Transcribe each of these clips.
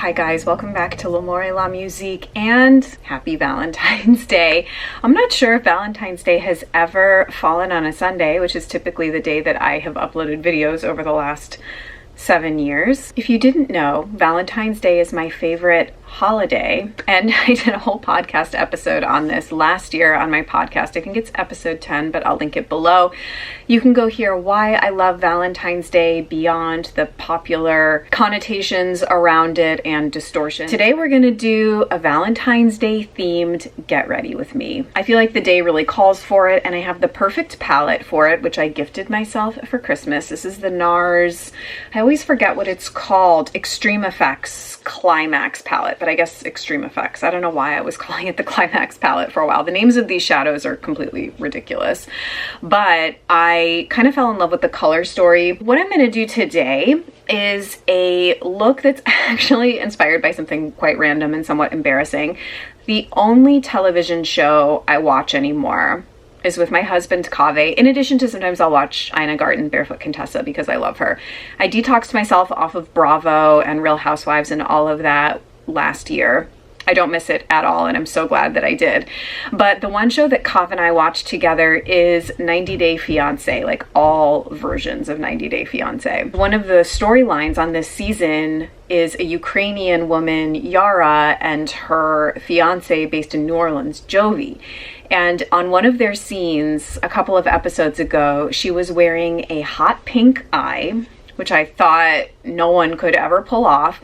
Hi guys, welcome back to L'Amour et la Musique and happy Valentine's Day. I'm not sure if Valentine's Day has ever fallen on a Sunday, which is typically the day that I have uploaded videos over the last 7 years. If you didn't know, Valentine's Day is my favorite holiday, and I did a whole podcast episode on this last year on my podcast. I think it's episode 10, but I'll link it below. You can go hear why I love Valentine's Day beyond the popular connotations around it and distortion. Today we're gonna do a Valentine's Day themed Get Ready With Me. I feel like the day really calls for it, and I have the perfect palette for it, which I gifted myself for Christmas. This is the NARS, I always forget what it's called, Extreme Effects Climax palette, but I guess Extreme Effects. I don't know why I was calling it the Climax palette for a while. The names of these shadows are completely ridiculous, but I kind of fell in love with the color story. What I'm gonna do today is a look that's actually inspired by something quite random and somewhat embarrassing. The only television show I watch anymore is with my husband, Kjaer. In addition to sometimes I'll watch Ina Garten, Barefoot Contessa, because I love her. I detoxed myself off of Bravo and Real Housewives and all of that last year. I don't miss it at all, and I'm so glad that I did. But the one show that Kjaer and I watched together is 90 Day Fiancé, like all versions of 90 Day Fiancé. One of the storylines on this season is a Ukrainian woman, Yara, and her fiance based in New Orleans, Jovi. And on one of their scenes, a couple of episodes ago, she was wearing a hot pink eye, which I thought no one could ever pull off,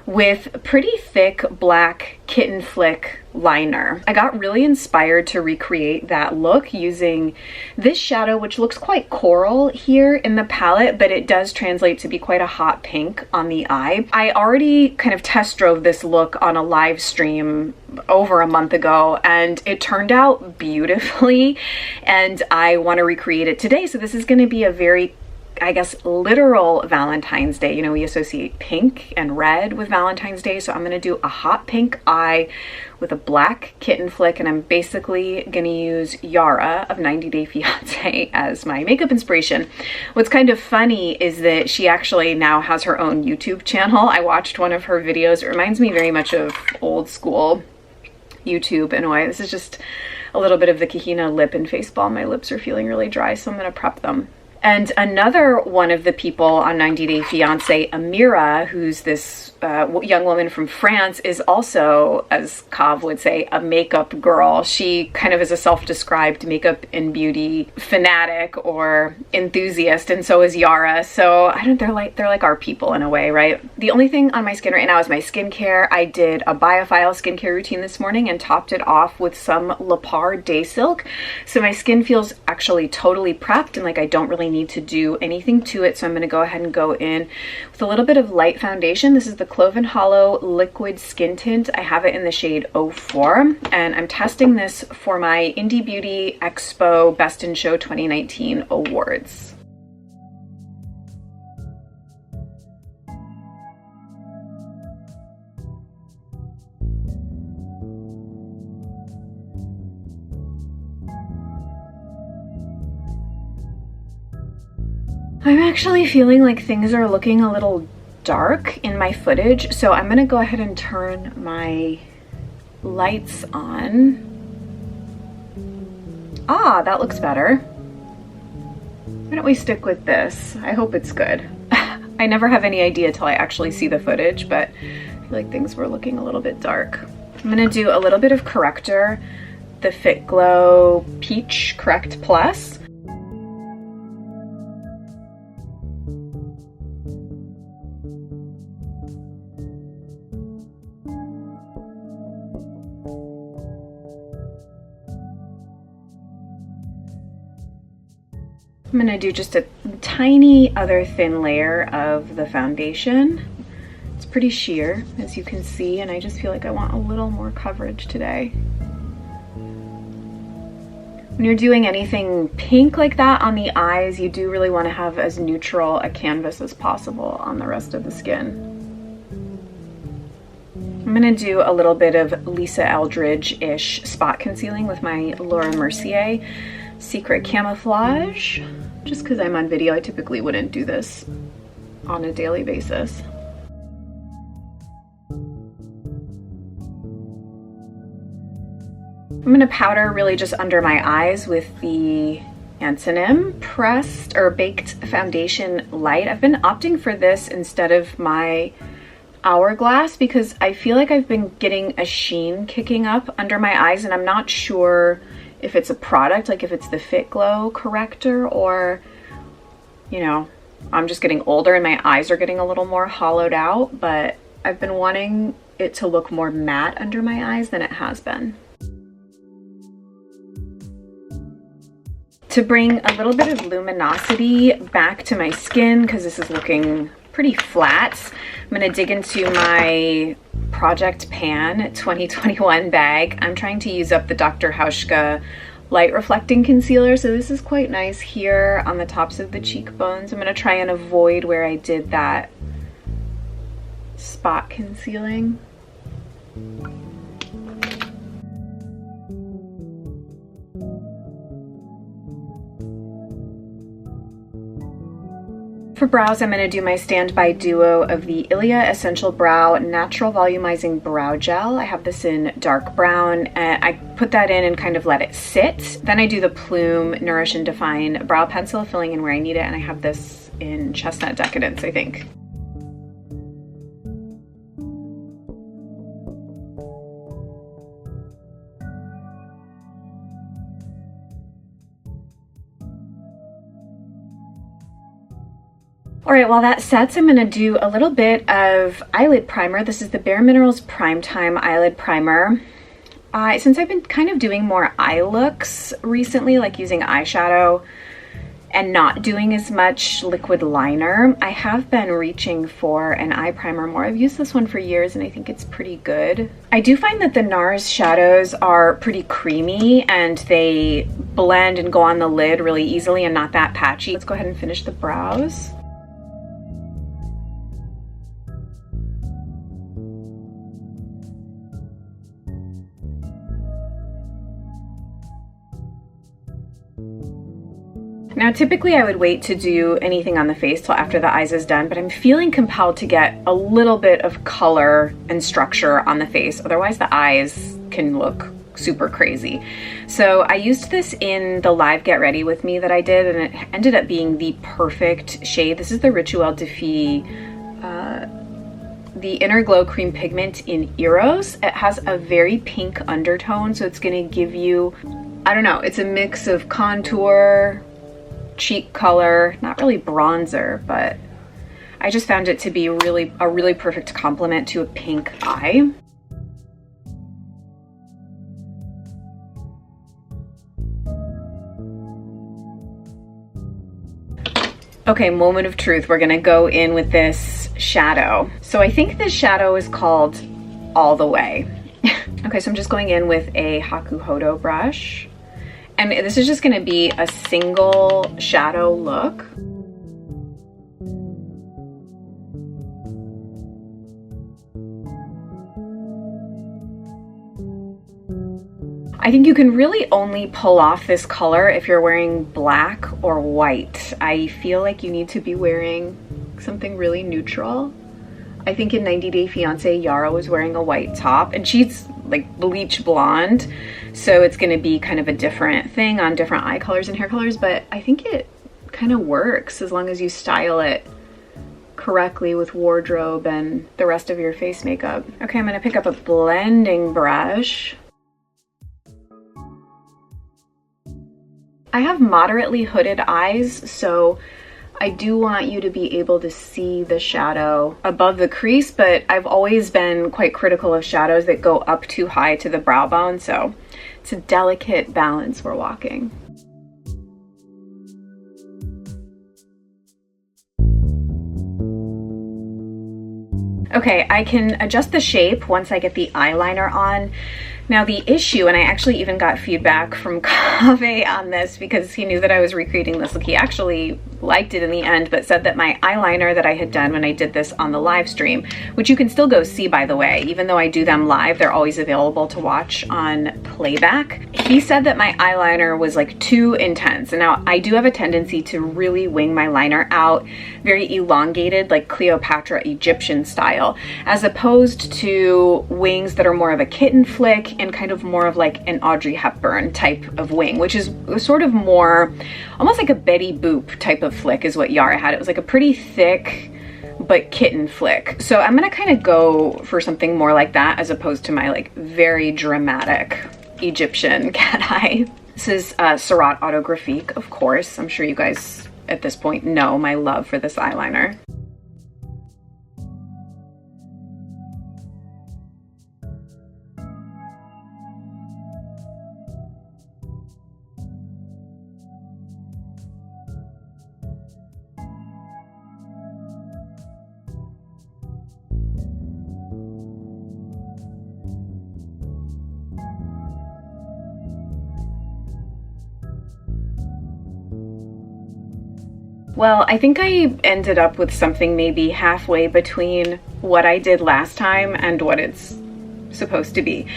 with pretty thick black kitten flick liner. I got really inspired to recreate that look using this shadow, which looks quite coral here in the palette, but it does translate to be quite a hot pink on the eye. I already kind of test drove this look on a live stream over a month ago, and it turned out beautifully, and I want to recreate it today. So this is going to be a very, I guess, literal Valentine's Day. You know, we associate pink and red with Valentine's Day, so I'm going to do a hot pink eye with a black kitten flick, and I'm basically going to use Yara of 90 Day Fiancé as my makeup inspiration. What's kind of funny is that she actually now has her own YouTube channel. I watched one of her videos. It reminds me very much of old school YouTube in a way. This is just a little bit of the Kahina lip and face balm. My lips are feeling really dry, so I'm going to prep them. And another one of the people on 90 Day Fiancé, Amira, who's this young woman from France, is also, as Kjaer would say, a makeup girl. She kind of is a self-described makeup and beauty fanatic or enthusiast, and so is Yara. So I don't, they're like our people in a way, right? The only thing on my skin right now is my skincare. I did a Biophile skincare routine this morning and topped it off with some LAMOUR Day Silk. So my skin feels actually totally prepped, and like I don't really need to do anything to it. So I'm going to go ahead and go in with a little bit of light foundation. This is the Clove and Hallow liquid skin tint. I have it in the shade 04, and I'm testing this for my Indie Beauty Expo Best in Show 2019 awards. I'm actually feeling like things are looking a little dark in my footage, so I'm gonna go ahead and turn my lights on. Ah, that looks better. Why don't we stick with this? I hope it's good. I never have any idea till I actually see the footage, but I feel like things were looking a little bit dark. I'm gonna do a little bit of corrector, the Fit Glow Peach Correct Plus. I'm gonna do just a tiny other thin layer of the foundation. It's pretty sheer, as you can see, and I just feel like I want a little more coverage today. When you're doing anything pink like that on the eyes, you do really want to have as neutral a canvas as possible on the rest of the skin. I'm gonna do a little bit of Lisa Eldridge-ish spot concealing with my Laura Mercier Secret Camouflage. Just because I'm on video, I typically wouldn't do this on a daily basis. I'm gonna powder really just under my eyes with the Antonym Pressed or Baked Foundation Light. I've been opting for this instead of my Hourglass because I feel like I've been getting a sheen kicking up under my eyes, and I'm not sure if it's a product, like if it's the Fit Glow corrector, or, you know, I'm just getting older and my eyes are getting a little more hollowed out, but I've been wanting it to look more matte under my eyes than it has been. To bring a little bit of luminosity back to my skin, because this is looking pretty flat, I'm going to dig into my Project Pan 2021 bag. I'm trying to use up the Dr. Hauschka light reflecting concealer, so this is quite nice here on the tops of the cheekbones. I'm going to try and avoid where I did that spot concealing. For brows, I'm going to do my standby duo of the Ilia Essential Brow Natural Volumizing Brow Gel. I have this in dark brown, and I put that in and kind of let it sit. Then I do the Plume Nourish and Define Brow Pencil, filling in where I need it, and I have this in Chestnut Decadence, I think. All right, while that sets, I'm gonna do a little bit of eyelid primer. This is the Bare Minerals Primetime Eyelid Primer. Since I've been kind of doing more eye looks recently, like using eyeshadow and not doing as much liquid liner, I have been reaching for an eye primer more. I've used this one for years and I think it's pretty good. I do find that the NARS shadows are pretty creamy and they blend and go on the lid really easily and not that patchy. Let's go ahead and finish the brows. Now, typically I would wait to do anything on the face till after the eyes is done, but I'm feeling compelled to get a little bit of color and structure on the face. Otherwise the eyes can look super crazy. So I used this in the live Get Ready With Me that I did, and it ended up being the perfect shade. This is the Rituel Fille the Inner Glow Cream Pigment in Eros. It has a very pink undertone, so it's gonna give you, I don't know, it's a mix of contour, cheek color, not really bronzer, but I just found it to be a really perfect complement to a pink eye. Okay, moment of truth. We're gonna go in with this shadow. So I think this shadow is called All the Way. Okay, so I'm just going in with a Hakuhodo brush. And this is just gonna be a single shadow look. I think you can really only pull off this color if you're wearing black or white. I feel like you need to be wearing something really neutral. I think in 90 Day Fiancé, Yara was wearing a white top and she's like bleach blonde. So it's gonna be kind of a different thing on different eye colors and hair colors, but I think it kind of works as long as you style it correctly with wardrobe and the rest of your face makeup. Okay, I'm gonna pick up a blending brush. I have moderately hooded eyes, so I do want you to be able to see the shadow above the crease, but I've always been quite critical of shadows that go up too high to the brow bone, so it's a delicate balance we're walking. Okay, I can adjust the shape once I get the eyeliner on. Now the issue, and I actually even got feedback from Kjaer on this because he knew that I was recreating this look. He actually liked it in the end, but said that my eyeliner that I had done when I did this on the live stream, which you can still go see, by the way, even though I do them live, they're always available to watch on playback. He said that my eyeliner was like too intense. And now I do have a tendency to really wing my liner out, very elongated, like Cleopatra Egyptian style, as opposed to wings that are more of a kitten flick and kind of more of like an Audrey Hepburn type of wing, which is sort of more almost like a Betty Boop type of flick is what Kjaer had. It was like a pretty thick but kitten flick. So I'm gonna kind of go for something more like that as opposed to my like very dramatic Egyptian cat eye. This is Surratt Autographique, of course. I'm sure you guys at this point know my love for this eyeliner. Well, I think I ended up with something maybe halfway between what I did last time and what it's supposed to be.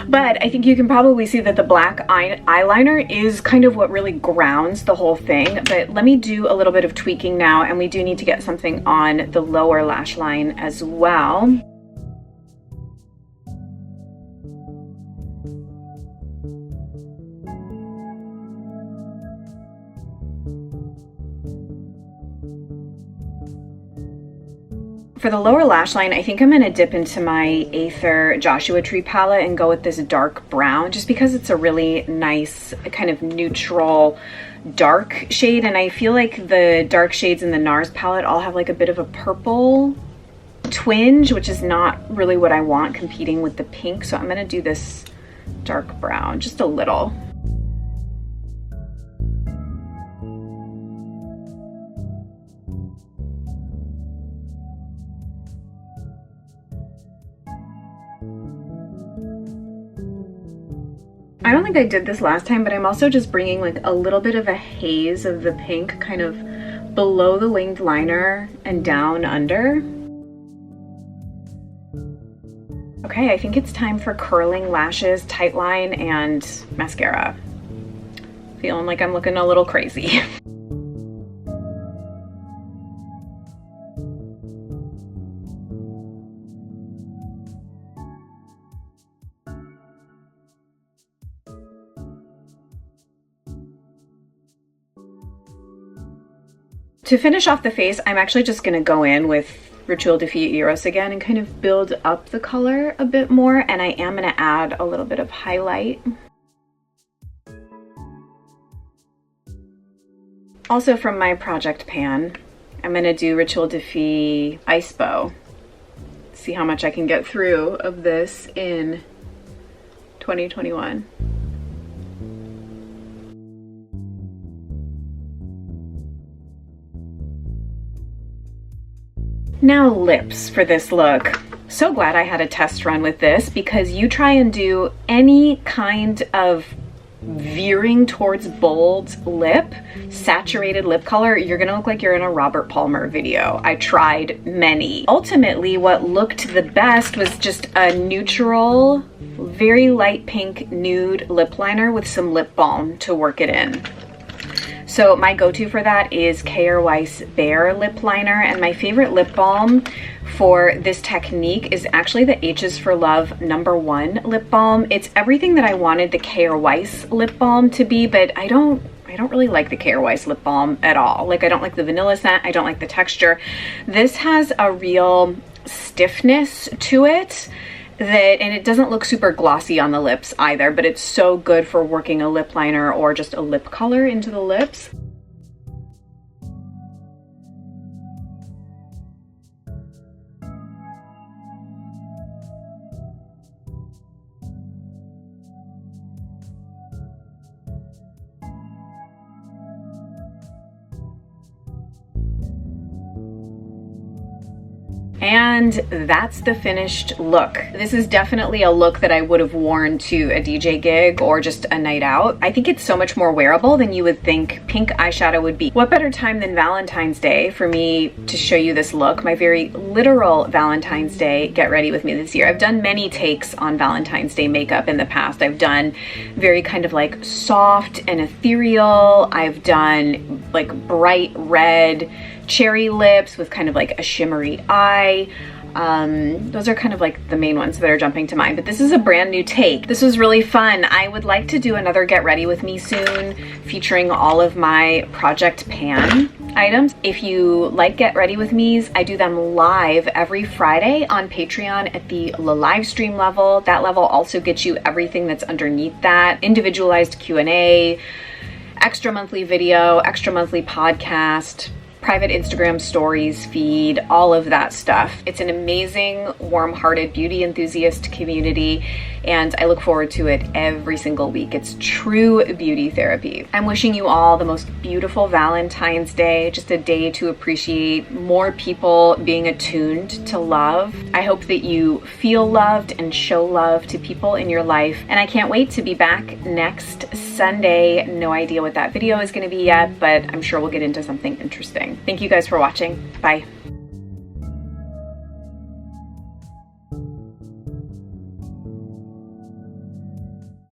But I think you can probably see that the black eyeliner is kind of what really grounds the whole thing. But let me do a little bit of tweaking now, and we do need to get something on the lower lash line as well. For the lower lash line, I think I'm going to dip into my Aether Joshua Tree palette and go with this dark brown, just because it's a really nice kind of neutral dark shade. And I feel like the dark shades in the NARS palette all have like a bit of a purple twinge, which is not really what I want competing with the pink. So I'm going to do this dark brown, just a little. I don't think I did this last time, but I'm also just bringing like a little bit of a haze of the pink kind of below the winged liner and down under. Okay, I think it's time for curling lashes, tight line, and mascara. Feeling like I'm looking a little crazy. To finish off the face, I'm actually just going to go in with Rituel de Fille Eros again and kind of build up the color a bit more, and I am going to add a little bit of highlight. Also from my project pan, I'm going to do Rituel de Fille Ice Bow. See how much I can get through of this in 2021. Now lips for this look. So glad I had a test run with this, because you try and do any kind of veering towards bold lip, saturated lip color, you're gonna look like you're in a Robert Palmer video. I tried many. Ultimately, what looked the best was just a neutral, very light pink nude lip liner with some lip balm to work it in. So my go-to for that is Kjaer Weis Bare Lip Liner, and my favorite lip balm for this technique is actually the H's for Love #1 lip balm. It's everything that I wanted the Kjaer Weis lip balm to be, but I don't really like the Kjaer Weis lip balm at all. Like, I don't like the vanilla scent, I don't like the texture. This has a real stiffness to it, and it doesn't look super glossy on the lips either, but it's so good for working a lip liner or just a lip color into the lips. And that's the finished look. This is definitely a look that I would have worn to a DJ gig or just a night out. I think it's so much more wearable than you would think pink eyeshadow would be. What better time than Valentine's Day for me to show you this look, my very literal Valentine's Day get ready with me this year. I've done many takes on Valentine's Day makeup in the past. I've done very kind of like soft and ethereal. I've done like bright red cherry lips with kind of like a shimmery eye. Those are kind of like the main ones that are jumping to mind, but this is a brand new take. This was really fun. I would like to do another Get Ready With Me soon featuring all of my Project Pan items. If you like Get Ready With Me's, I do them live every Friday on Patreon at the live stream level. That level also gets you everything that's underneath that, individualized Q&A, extra monthly video, extra monthly podcast, private Instagram stories feed, all of that stuff. It's an amazing, warm-hearted beauty enthusiast community, and I look forward to it every single week. It's true beauty therapy. I'm wishing you all the most beautiful Valentine's Day, just a day to appreciate more people being attuned to love. I hope that you feel loved and show love to people in your life, and I can't wait to be back next Sunday. No idea what that video is going to be yet, but I'm sure we'll get into something interesting. Thank you guys for watching. Bye.